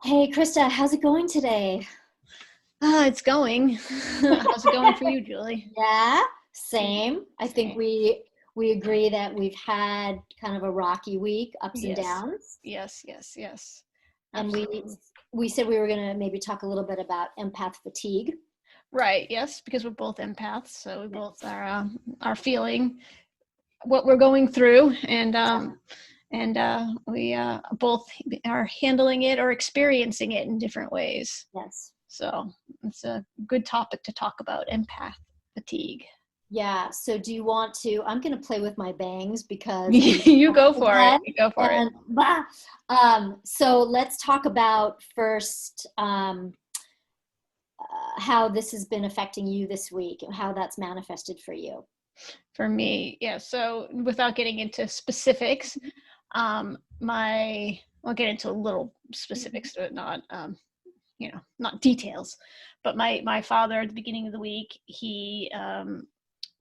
Hey, Christa, how's it going today? It's going. How's it going for you, Julie? Yeah, Yeah, same. I think same. we agree that we've had kind of a rocky week, ups and Yes. downs. Yes, yes, yes. And Absolutely. we said we were going to maybe talk a little bit about empath fatigue. Right, yes, because we're both empaths, so we both are feeling what we're going through, and we both are handling it or experiencing it in different ways. Yes. So it's a good topic to talk about, empath fatigue. Yeah. So do you want to? I'm going to play with my bangs because I'm You go a for it. head You go for it. and bah. So let's talk about first how this has been affecting you this week and how that's manifested for you. For me, yeah. So without getting into specifics, my I'll get into a little specifics, but not not details. But my father at the beginning of the week, he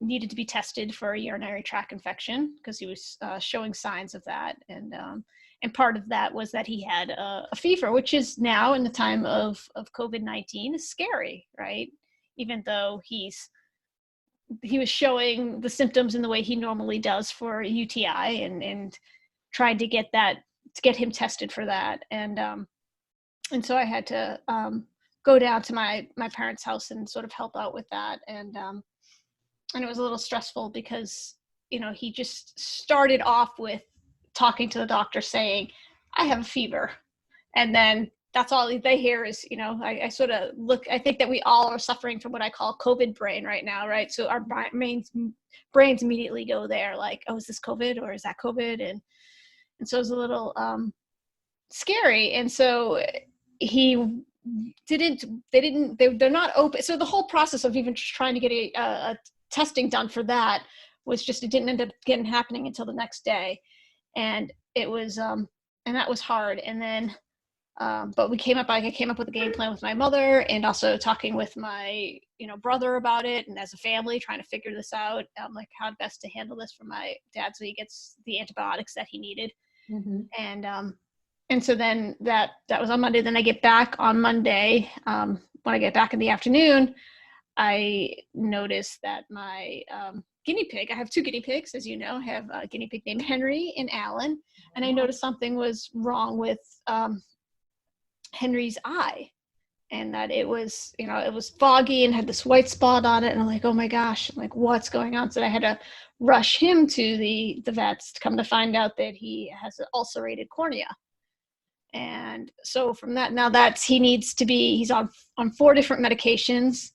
needed to be tested for a urinary tract infection because he was showing signs of that, and part of that was that he had a fever, which is now in the time of COVID-19 is scary, right? Even though he was showing the symptoms in the way he normally does for UTI, and tried to get him tested for that, and so I had to go down to my parents' house and sort of help out with that, and it was a little stressful because he just started off with talking to the doctor saying, "I have a fever," and then that's all they hear is, I sort of I think that we all are suffering from what I call COVID brain right now, right? So our brains immediately go there, like, oh, is this COVID or is that COVID? And so it was a little scary. And so he didn't, they're not open. So the whole process of even trying to get a testing done for that was just, it didn't end up getting happening until the next day. And it was, and that was hard. And then, but I came up with a game plan with my mother, and also talking with my, brother about it, and as a family trying to figure this out, like how best to handle this for my dad so he gets the antibiotics that he needed. Mm-hmm. And so then that was on Monday. Then I get back on Monday. When I get back in the afternoon, I noticed that my guinea pig, I have two guinea pigs, as you know. I have a guinea pig named Henry and Alan. And I noticed something was wrong with Henry's eye, and that it was foggy and had this white spot on it. And I'm like, oh my gosh, I'm like, what's going on? So I had to rush him to the vets, to come to find out that he has an ulcerated cornea. And so from that, now that's, he's on four different medications,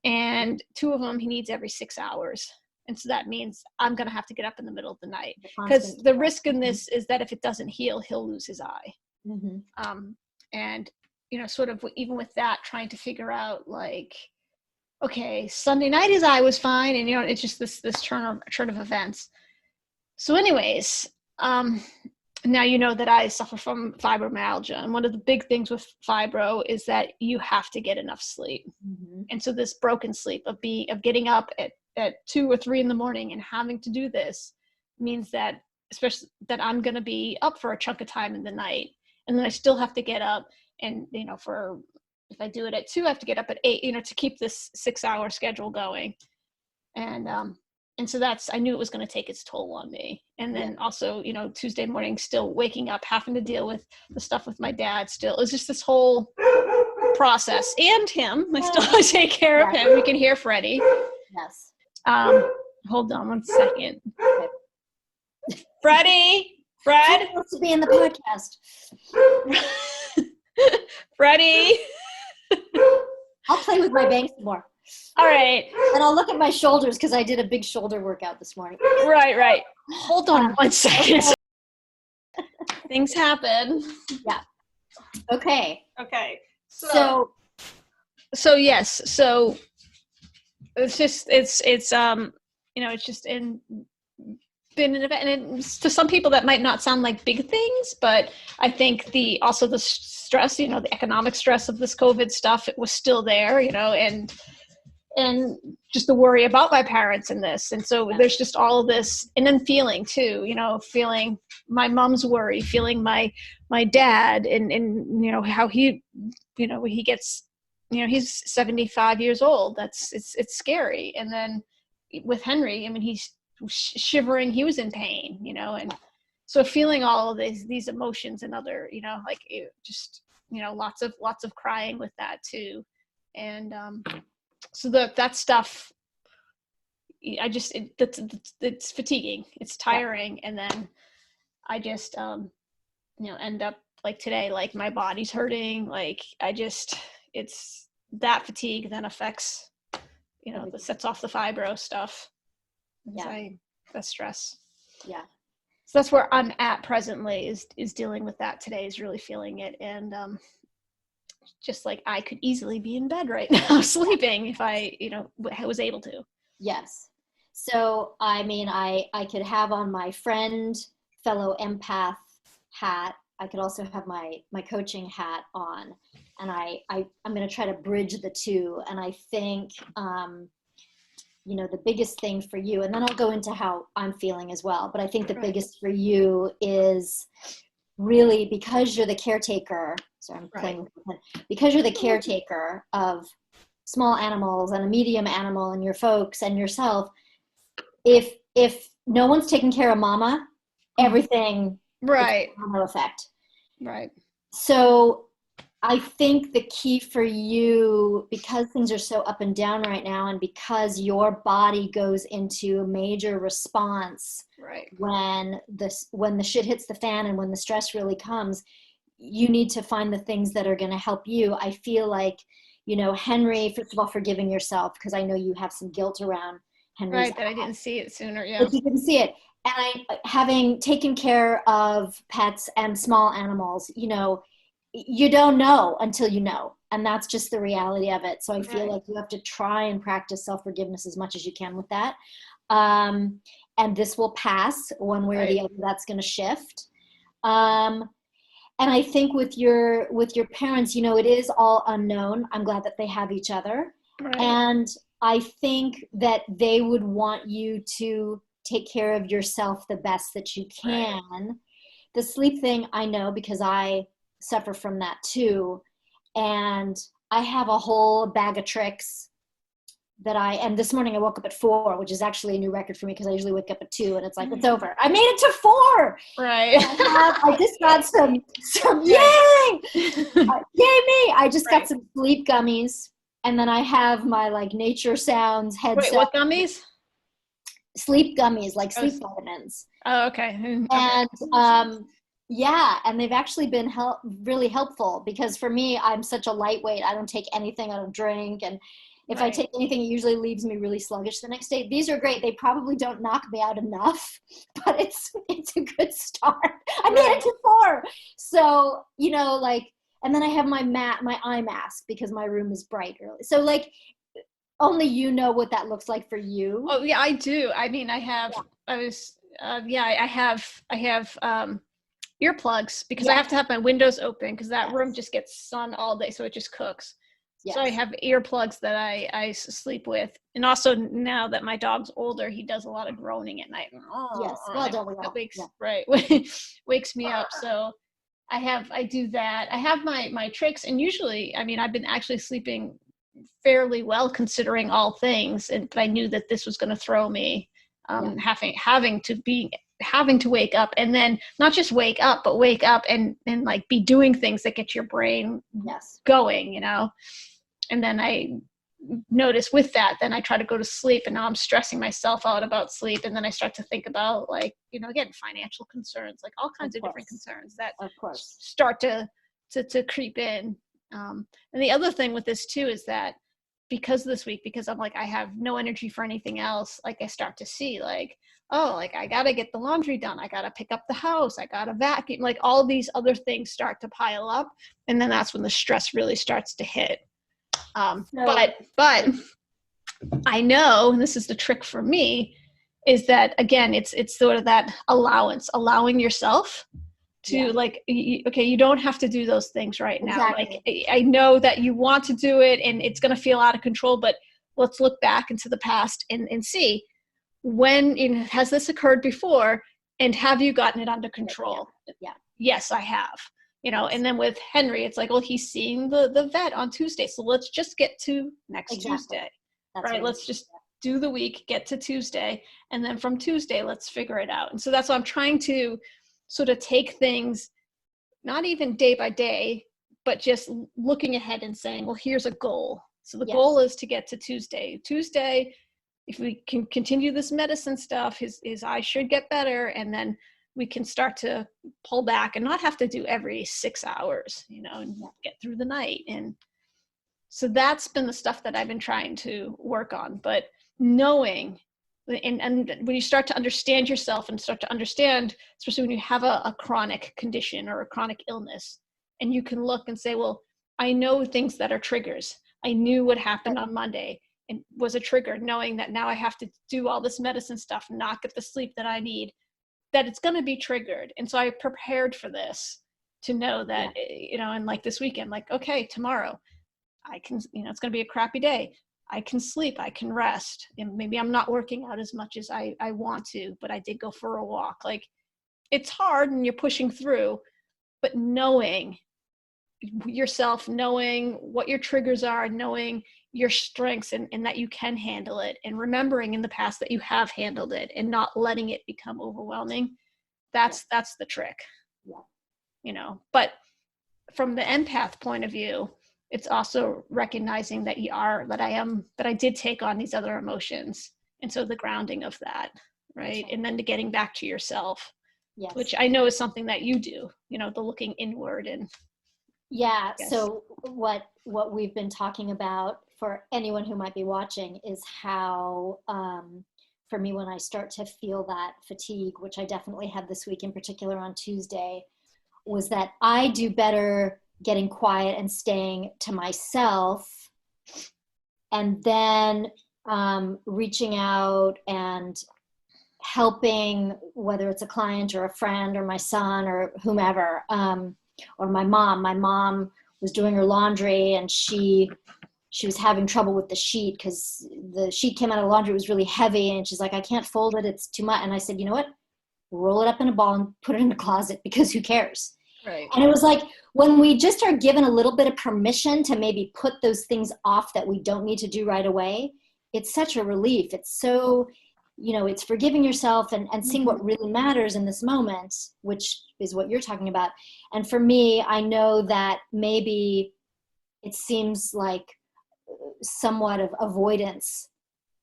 and two of them he needs every 6 hours. And so that means I'm going to have to get up in the middle of the night, The because constant the stress. risk in this is that if it doesn't heal, he'll lose his eye. Mm-hmm. And sort of even with that, trying to figure out, like, okay, Sunday night his eye was fine, and it's just this turn of events. So anyways, now you know that I suffer from fibromyalgia, and one of the big things with fibro is that you have to get enough sleep. Mm-hmm. And so this broken sleep of getting up at 2 or 3 in the morning and having to do this means that, especially, that I'm going to be up for a chunk of time in the night, and then I still have to get up, and for, if I do it at 2, I have to get up at 8, to keep this 6-hour schedule going. And so I knew it was going to take its toll on me. And then also, Tuesday morning, still waking up, having to deal with the stuff with my dad still. It was just this whole process. And him, I still take care of him. We can hear Freddie. Yes. Hold on one second. Okay. Freddie! Fred! He's supposed to be in the podcast. Freddie! I'll play with my bangs some more. All right. And I'll look at my shoulders because I did a big shoulder workout this morning. Right. Hold on one second. Things happen. Yeah. Okay. So yes. So it's just been an event, and it's, to some people that might not sound like big things, but I think the stress, the economic stress of this COVID stuff, it was still there, and and just the worry about my parents in this. And so there's just all of this, and then feeling too, feeling my mom's worry, feeling my dad, and how he, he gets, he's 75 years old. It's scary. And then with Henry, I mean, he's shivering, he was in pain, and so feeling all of these emotions and other, just, lots of crying with that too. And, so that stuff, it's fatiguing, it's tiring. And then I just, end up like today, like my body's hurting. Like it's that fatigue then affects, that sets off the fibro stuff. The stress. Yeah. So that's where I'm at presently is dealing with that today, is really feeling it. And, just like I could easily be in bed right now sleeping if I, was able to. Yes. So, I mean, I could have on my friend, fellow empath hat. I could also have my coaching hat on, and I'm going to try to bridge the two. And I think, the biggest thing for you, and then I'll go into how I'm feeling as well. But I think the biggest for you is really, because you're the caretaker. So I'm playing with it. Because you're the caretaker of small animals and a medium animal and your folks and yourself. If no one's taking care of mama, everything right is domino effect. Right. So I think the key for you, because things are so up and down right now, and because your body goes into a major response when the shit hits the fan and when the stress really comes, you need to find the things that are going to help you. I feel like, Henry, first of all, forgiving yourself, because I know you have some guilt around Henry's that I didn't see it sooner. Yeah. But you didn't see it. And having taken care of pets and small animals, you don't know until you know. And that's just the reality of it. So I feel like you have to try and practice self-forgiveness as much as you can with that. And this will pass one way or the other. That's going to shift. And I think with your parents, it is all unknown. I'm glad that they have each other. Right. And I think that they would want you to take care of yourself the best that you can. Right. The sleep thing, I know, because I suffer from that too. And I have a whole bag of tricks and this morning I woke up at 4, which is actually a new record for me, because I usually wake up at 2 and it's like, it's over. I made it to 4. Right. I just got some yay! Yay me! I just got some sleep gummies, and then I have my nature sounds headset. Wait, what gummies? Sleep gummies, like sleep vitamins. Oh, okay. And and they've actually been really helpful, because for me, I'm such a lightweight. I don't take anything. I don't drink, and if I take anything, it usually leaves me really sluggish the next day. These are great. They probably don't knock me out enough, but it's a good start. I made it to 4. So, and then I have my eye mask, because my room is bright early. So only you know what that looks like for you. Oh yeah, I do. I mean, I have earplugs, because I have to have my windows open, because that room just gets sun all day. So it just cooks. Yes. So I have earplugs that I sleep with. And also, now that my dog's older, he does a lot of groaning at night. Yes. Well, don't we all? Wakes me up. So I do that. I have my tricks, and usually, I mean, I've been actually sleeping fairly well considering all things. But I knew that this was going to throw me, having to wake up, and then not just wake up, but wake up and be doing things that get your brain going, And then I notice with that, then I try to go to sleep, and now I'm stressing myself out about sleep. And then I start to think about again, financial concerns, all kinds of different concerns that start to creep in. And the other thing with this too, is that because I'm I have no energy for anything else. I start to see I got to get the laundry done. I got to pick up the house. I got to vacuum. All these other things start to pile up. And then that's when the stress really starts to hit. But I know, and this is the trick for me, is that, again, it's sort of that allowing yourself to you don't have to do those things right now. I know that you want to do it and it's going to feel out of control, but let's look back into the past and see when has this occurred before, and have you gotten it under control? Yeah. Yes, I have. And then with Henry, it's like, well, he's seeing the vet on Tuesday, so let's just get to next Tuesday. That's right? Let's just do the week, get to Tuesday, and then from Tuesday, let's figure it out. And so that's why I'm trying to sort of take things, not even day by day, but just looking ahead and saying, well, here's a goal. So the goal is to get to Tuesday. Tuesday, if we can continue this medicine stuff, his eye should get better, and then we can start to pull back and not have to do every 6 hours, and get through the night. And so that's been the stuff that I've been trying to work on. But knowing, and when you start to understand yourself and start to understand, especially when you have a chronic condition or a chronic illness, and you can look and say, well, I know things that are triggers. I knew what happened on Monday and was a trigger, knowing that now I have to do all this medicine stuff, not get the sleep that I need, that it's going to be triggered. And so I prepared for this to know that, and like this weekend, like, okay, tomorrow I can, it's going to be a crappy day. I can sleep, I can rest. And maybe I'm not working out as much as I want to, but I did go for a walk. Like, it's hard and you're pushing through, but knowing yourself, knowing what your triggers are, knowing your strengths and that you can handle it, and remembering in the past that you have handled it and not letting it become overwhelming. That's the trick. But from the empath point of view, it's also recognizing that I did take on these other emotions. And so the grounding of that, right? And then to getting back to yourself, which I know is something that you do, the looking inward. And so what we've been talking about for anyone who might be watching is how, for me, when I start to feel that fatigue, which I definitely had this week in particular on Tuesday, was that I do better getting quiet and staying to myself, and then reaching out and helping, whether it's a client or a friend or my son or whomever, or my mom. My mom was doing her laundry and she was having trouble with the sheet because the sheet came out of the laundry. It was really heavy. And she's like, I can't fold it. It's too much. And I said, you know what? Roll it up in a ball and put it in the closet, because who cares? Right. And it was like, when we just are given a little bit of permission to maybe put those things off that we don't need to do right away, it's such a relief. It's so, it's forgiving yourself and seeing what really matters in this moment, which is what you're talking about. And for me, I know that maybe it seems like somewhat of avoidance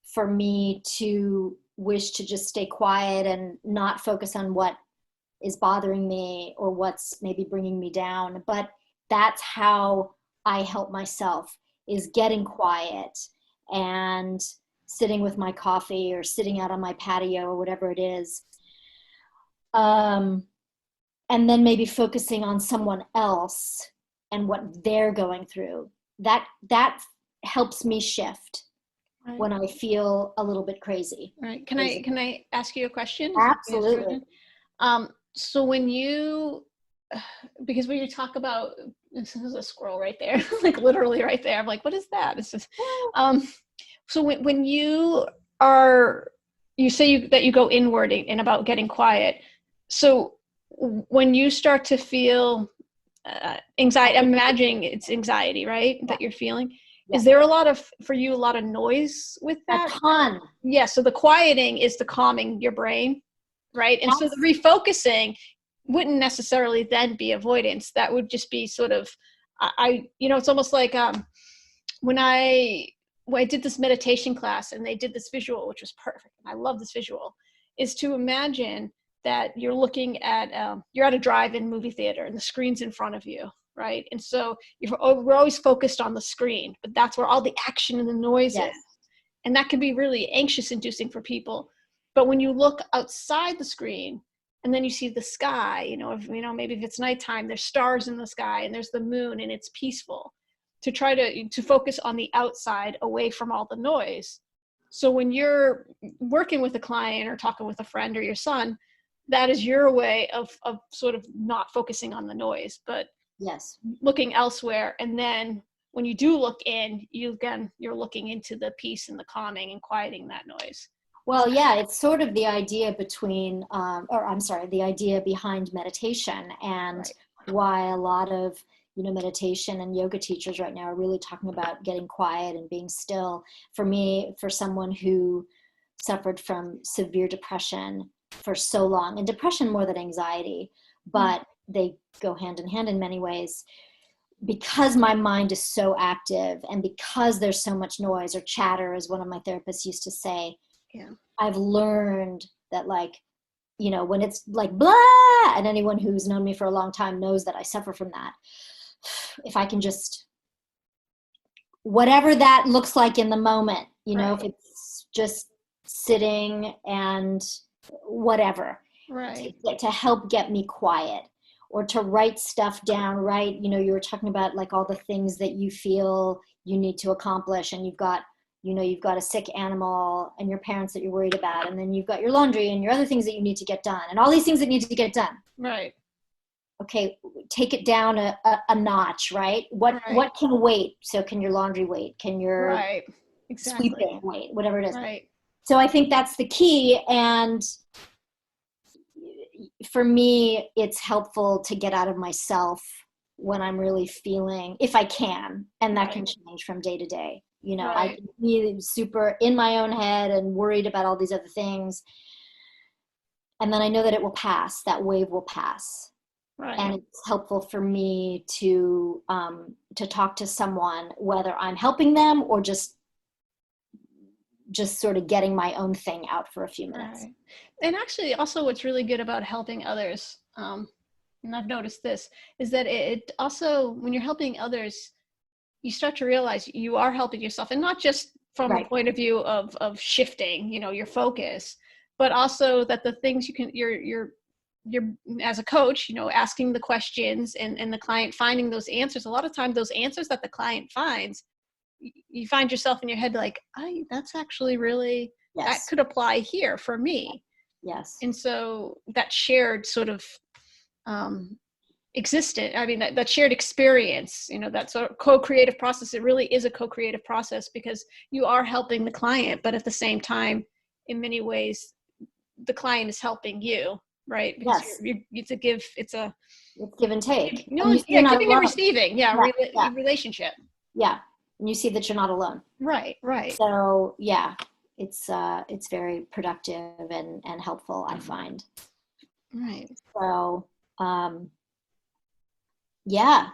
for me to wish to just stay quiet and not focus on what is bothering me or what's maybe bringing me down. But that's how I help myself, is getting quiet and sitting with my coffee or sitting out on my patio or whatever it is. And then maybe focusing on someone else and what they're going through. That helps me shift when I feel a little bit crazy. Right. Can I ask you a question? Absolutely. So when you, because when you talk about, this is a squirrel right there, like literally right there. I'm like, what is that? It's just, so when you say that you go inward and about getting quiet. So when you start to feel anxiety, I'm imagining it's anxiety, right? That you're feeling. Is there a lot of noise with that? A ton. Yeah. So the quieting is the calming your brain, right? And so the refocusing wouldn't necessarily then be avoidance. That would just be sort of, it's almost like when I did this meditation class and they did this visual, which was perfect. I love this visual, is to imagine that you're looking at, you're at a drive-in movie theater and the screen's in front of you, right? And so we're always focused on the screen, but that's where all the action and the noise is. And that can be really anxious inducing for people. But when you look outside the screen and then you see the sky, maybe if it's nighttime, there's stars in the sky and there's the moon and it's peaceful, to try to focus on the outside away from all the noise. So when you're working with a client or talking with a friend or your son, that is your way of sort of not focusing on the noise, but looking elsewhere and then when you do look in, you're looking into the peace and the calming and quieting that noise. Well, yeah, it's sort of the idea the idea behind meditation, and Right. why a lot of, meditation and yoga teachers right now are really talking about getting quiet and being still. For me, for someone who suffered from severe depression for so long, and depression more than anxiety, but they go hand in hand in many ways, because my mind is so active and because there's so much noise or chatter, as one of my therapists used to say. Yeah. I've learned that, like, when it's like blah, and anyone who's known me for a long time knows that I suffer from that. If I can just, whatever that looks like in the moment, if it's just sitting and whatever, Right. to help get me quiet, or to write stuff down, right? You were talking about like all the things that you feel you need to accomplish, and you've got a sick animal and your parents that you're worried about, and then you've got your laundry and your other things that you need to get done, and all these things that need to get done. Right. Okay, take it down a notch, right? What can wait? So can your laundry wait? Can your sweeping wait? Whatever it is. Right. So I think that's the key. And for me, it's helpful to get out of myself when I'm really feeling, if I can, and that can change from day to day. I can be super in my own head and worried about all these other things. And then I know that it will pass, that wave will pass. Right. And it's helpful for me to talk to someone, whether I'm helping them or just sort of getting my own thing out for a few minutes. Right. And actually, also what's really good about helping others, and I've noticed this, is that it also, when you're helping others, you start to realize you are helping yourself, and not just from a point of view of shifting, your focus, but also that the things you're as a coach, asking the questions and the client finding those answers. A lot of times those answers that the client finds, you find yourself in your head like, that's actually really, that could apply here for me. Yes. And so that shared sort of that shared experience, that sort of co-creative process, it really is a co-creative process, because you are helping the client, but at the same time, in many ways, the client is helping you, right? Because it's give and take. Giving and receiving. Relationship. Yeah. And you see that you're not alone. Right. So it's very productive and helpful, I find. Right. So,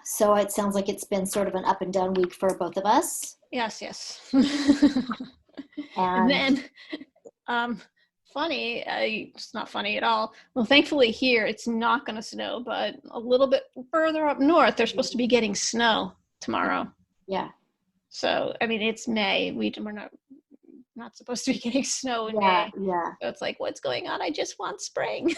so it sounds like it's been sort of an up and down week for both of us. Yes. And then, funny, it's not funny at all. Well, thankfully here it's not going to snow, but a little bit further up north, they're supposed to be getting snow tomorrow. Yeah. So, I mean, it's May. We're not supposed to be getting snow in May. Yeah. So it's like, what's going on? I just want spring.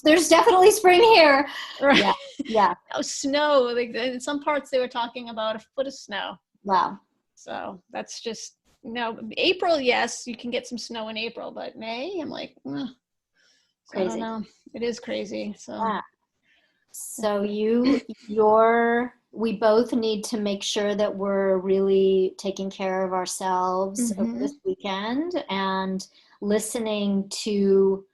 There's definitely spring here. Right. Yeah. Oh, snow. Like in some parts they were talking about a foot of snow. Wow. So that's just, April, yes, you can get some snow in April, but May, I'm like, crazy. I don't know. It is crazy. So. Yeah. So we both need to make sure that we're really taking care of ourselves over this weekend and listening to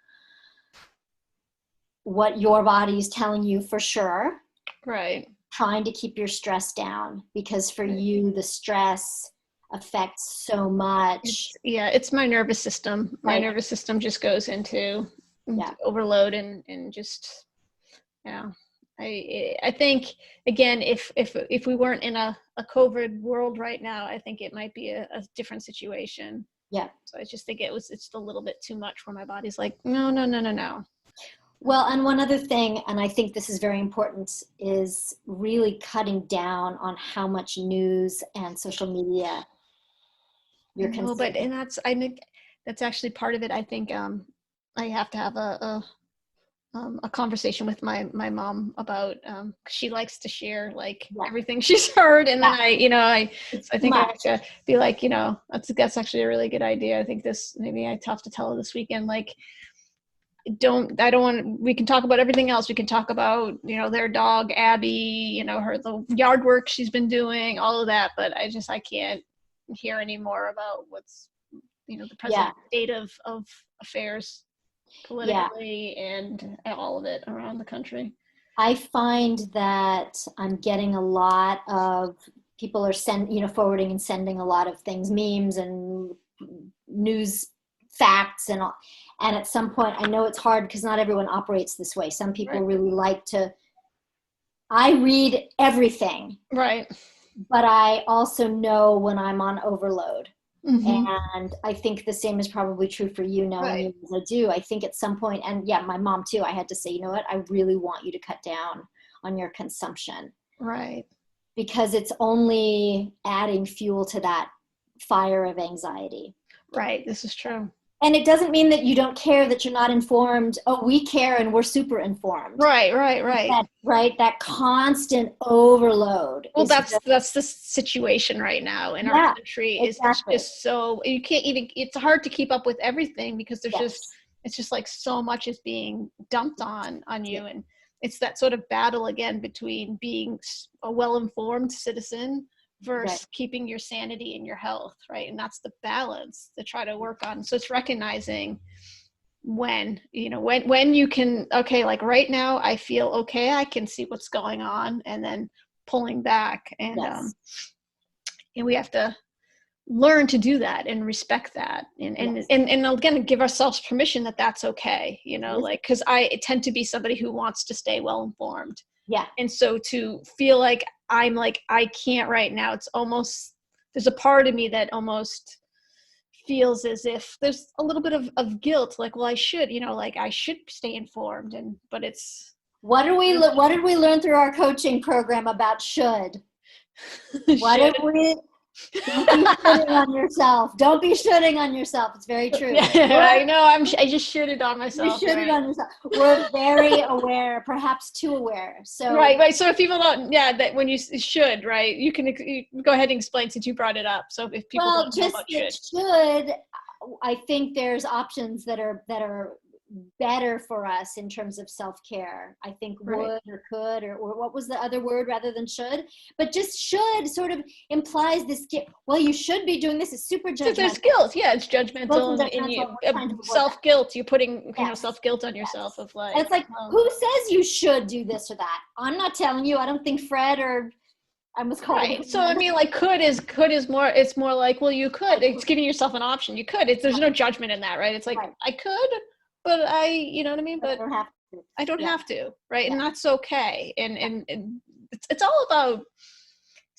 what your body's telling you for sure. Right. Trying to keep your stress down, because for you, the stress affects so much. It's my nervous system. My nervous system just goes into overload and just, I think, again, if we weren't in a COVID world right now, I think it might be a different situation. Yeah. So I just think it's a little bit too much, where my body's like, no. Well, and one other thing, and I think this is very important, is really cutting down on how much news and social media you're consuming. That's actually part of it. I think I have to have a conversation with my mom about, she likes to share everything she's heard, and then I think I have to be like, that's actually a really good idea. I think maybe I have to tell her this weekend, like, I don't want, we can talk about everything else. We can talk about, their dog, Abby, the yard work she's been doing, all of that. But I can't hear any more about what's, the present state of affairs politically and all of it around the country. I find that I'm getting a lot of people are forwarding and sending a lot of things, memes and news facts and all. And at some point, I know it's hard because not everyone operates this way. Some people really like to, I read everything. Right. But I also know when I'm on overload. Mm-hmm. And I think the same is probably true for you knowing you as I do. I think at some point, and my mom too, I had to say, you know what, I really want you to cut down on your consumption. Right. Because it's only adding fuel to that fire of anxiety. Right. This is true. And it doesn't mean that you don't care, that you're not informed. Oh, we care and we're super informed. Right. That constant overload. Well, that's the situation right now in our country. Exactly. It's just so, you can't even, it's hard to keep up with everything because there's it's just like so much is being dumped on you. And it's that sort of battle again between being a well-informed citizen versus keeping your sanity and your health, right? And that's the balance to try to work on. So it's recognizing when you can, okay, like right now I feel okay, I can see what's going on, and then pulling back. And and we have to learn to do that and respect that, and again give ourselves permission that that's okay, like, because I tend to be somebody who wants to stay well informed. And so to feel like I'm like, I can't right now, it's almost, there's a part of me that almost feels as if there's a little bit of guilt, like, well, I should, like I should stay informed, but it's what did we learn through our coaching program about should? What did we? Don't be shitting on yourself. Don't be shitting on yourself. It's very true. I know. I just shitted on myself. You shitted on yourself. We're very aware, perhaps too aware. So right. So if people don't, that when you should, right, you can go ahead and explain since you brought it up. So if people don't know about should, I think there's options that are better for us in terms of self-care. I think would or could or what was the other word rather than should, but just should sort of implies this well, you should be doing this. Is super judgmental. There's guilt. It's judgmental and self-guilt. You're putting self-guilt on yourself of like, and it's like, who says you should do this or that? I'm not telling you. I don't think Fred or I was called. Right. So I mean, like, could is more. It's more like, well, you could. It's giving yourself an option. You could. There's no judgment in that, right? It's like I could. But you know what I mean? But I don't have to, right? And that's okay. And it's all about,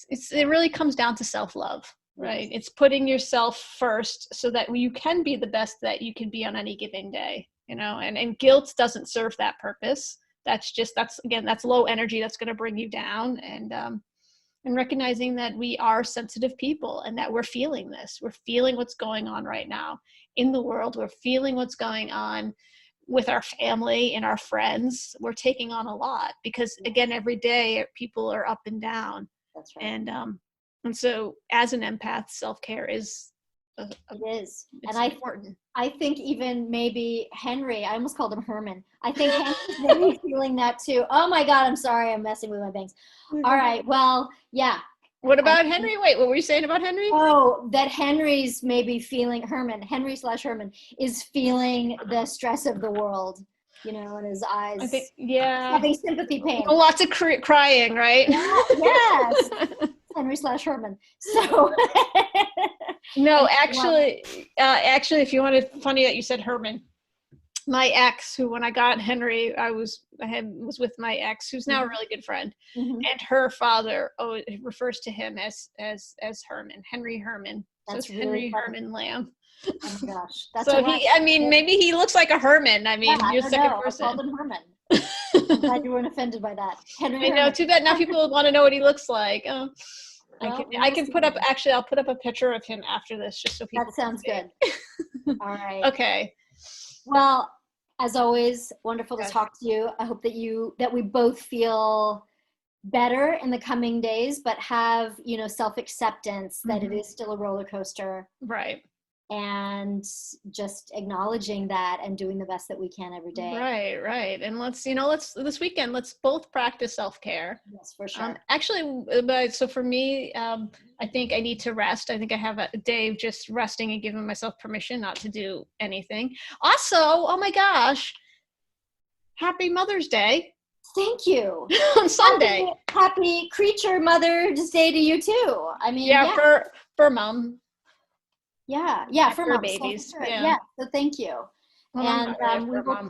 it really comes down to self-love, right? It's putting yourself first so that you can be the best that you can be on any given day, and guilt doesn't serve that purpose. That's low energy. That's going to bring you down. And recognizing that we are sensitive people and that we're feeling this. We're feeling what's going on right now in the world. We're feeling what's going on with our family and our friends. We're taking on a lot because, again, every day people are up and down. That's right. And so as an empath, self-care is it is. It's and important. I think even maybe Henry, I almost called him Herman. I think Henry's maybe feeling that too. Oh my God, I'm sorry, I'm messing with my bangs. All right, well, yeah. What about Henry? Wait, what were you saying about Henry? Oh, that Henry's maybe feeling, Henry/Herman is feeling the stress of the world, in his eyes. I think, having sympathy pain. Lots of crying, right? Yes. Henry/Herman. So. No, actually, if you wanted, funny that you said Herman. My ex, who when I got Henry, I was with my ex, who's now a really good friend, and her father refers to him as Herman, Henry Herman. That's so really Henry funny. Herman Lamb. Oh my gosh, that's so maybe he looks like a Herman. I mean, you're the second person. I called him Herman. I'm glad you weren't offended by that. Henry. I know. Too bad now people want to know what he looks like. Oh. I can put up, actually, I'll put up a picture of him after this just so people. That sounds good. All right. Okay. Well, as always, wonderful to talk to you. I hope that we both feel better in the coming days, but have, self-acceptance that it is still a roller coaster. Right. and just acknowledging that and doing the best that we can every day. Right. And let's this weekend, let's both practice self-care. Yes, for sure. Actually, so for me, I think I need to rest. I think I have a day of just resting and giving myself permission not to do anything. Also, oh my gosh, happy Mother's Day. Thank you. On Sunday. Happy Creature Mother's Day to you too. I mean, for mom. Yeah, for mom. babies. So yeah. So thank you. Well, and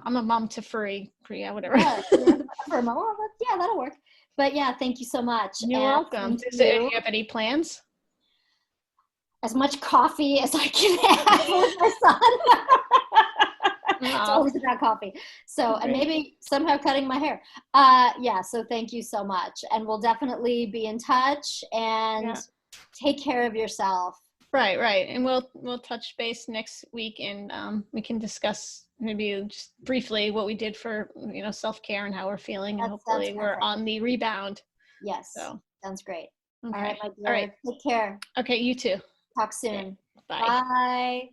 I'm a mom to free, whatever. Yeah, for mom. Well, yeah, that'll work. But yeah, thank you so much. You're welcome. Do you have any plans? As much coffee as I can have with my son. It's always about coffee. So, and maybe somehow cutting my hair. Yeah, so thank you so much. And we'll definitely be in touch, and take care of yourself. Right. And we'll touch base next week, and we can discuss maybe just briefly what we did for, self-care and how we're feeling, and hopefully we're on the rebound. Yes. So sounds great. Okay. All right, my dear. All right. Take care. Okay, you too. Talk soon. Okay. Bye. Bye.